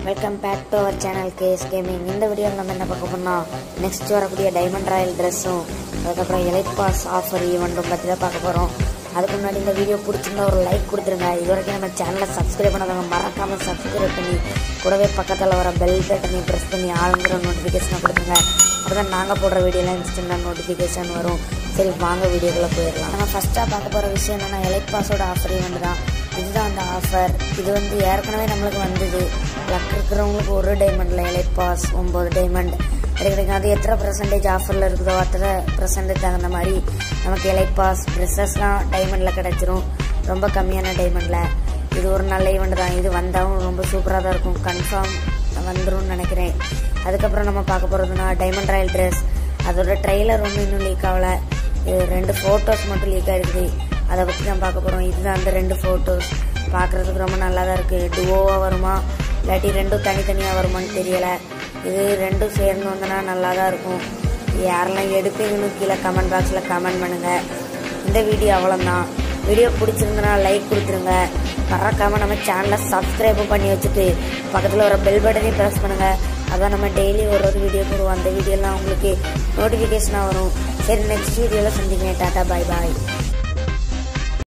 Welcome back to our channel KS gaming. இந்த வீடியோவில் நம்ம என்ன பார்க்க போறோம், நெக்ஸ்ட் வரக்கூடிய டைமண்ட் ராயல் ட்ரெஸ்ஸும் அதுக்கப்புறம் எலைட் பாஸ் ஆஃபர் ஈவெண்ட்டும் பற்றி தான் பார்க்க போகிறோம். அதுக்கு முன்னாடி இந்த வீடியோ பிடிச்சிருந்தா ஒரு லைக் கொடுத்துருங்க. இது வரைக்கும் நம்ம சேனலை சப்ஸ்கிரைப் பண்ணாதவங்க மறக்காமல் சப்ஸ்கிரைப் பண்ணி கூடவே பக்கத்தில் வர பெல் பட்டனையும் ப்ரெஸ் பண்ணி ஆளுங்கிற நோட்டிஃபிகேஷனை கொடுத்துருங்க. அப்போ தான் நாங்கள் போடுற வீடியோலாம் இன்ஸ்டன்டாக நோட்டிஃபிகேஷன் வரும். சரி வாங்க வீடியோக்குள்ளே போயிடலாம். நம்ம ஃபஸ்ட்டாக பார்க்க போகிற விஷயம் என்னென்னா எலைட் பாஸோட ஆஃபர் ஈவெண்ட் தான். இதுதான் அந்த ஆஃபர். இது ஏற்கனவே நம்மளுக்கு வந்தது. லக் இருக்கிறவங்களுக்கு ஒரு டைமண்டில் எலைட் பாஸ் 9 டைமண்ட் கிடைக்கும். அது எத்தனை % ஆஃபரில் இருக்குதோ அத்தனை % தகுந்த மாதிரி நமக்கு எலைட் பாஸ் ட்ரெஸ்ஸஸ்லாம் டைமண்டில் கிடச்சிரும். ரொம்ப கம்மியான டைமண்டில். இது ஒரு நல்ல ஈவெண்ட் தான். இது வந்தாலும் ரொம்ப சூப்பராக தான் இருக்கும். கன்ஃபார்ம் வந்துடும் நினைக்கிறேன். அதுக்கப்புறம் நம்ம பார்க்க போகிறதுனா டைமண்ட் ராயல் ட்ரெஸ். அதோட ட்ரெய்லர் ஒன்றும் இன்னும் லீக் ஆகலை. 2 ஃபோட்டோஸ் மட்டும் லீக் ஆகிருக்குது. அதை பற்றி தான் பார்க்க போகிறோம். இதுதான் அந்த 2 ஃபோட்டோஸ். பார்க்குறதுக்கு ரொம்ப நல்லா தான் இருக்குது. டுவோவாக வருமா இல்லாட்டி 2 தனித்தனியாக வருமானு தெரியலை. இது 2 சேர்ந்து வந்தனா நல்லா தான் இருக்கும். யாரெல்லாம் எடுப்பீங்கன்னு கீழே கமெண்ட் பாக்ஸில் கமெண்ட் பண்ணுங்கள். இந்த வீடியோ அவ்வளோதான். வீடியோ பிடிச்சிருந்தனா லைக் கொடுத்துருங்க. மறக்காமல் நம்ம சேனலை சப்ஸ்கிரைபும் பண்ணி வச்சுட்டு பக்கத்தில் ஒரு பெல் பட்டனையும் ப்ரெஸ் பண்ணுங்கள். அதான் நம்ம டெய்லி ஒரு வீடியோ போடுவோம். அந்த வீடியோலாம் உங்களுக்கு நோட்டிஃபிகேஷனாக வரும். சரி, நெக்ஸ்ட் வீடியோவில் சந்திக்கிறேன். டாட்டா, பாய் பாய்.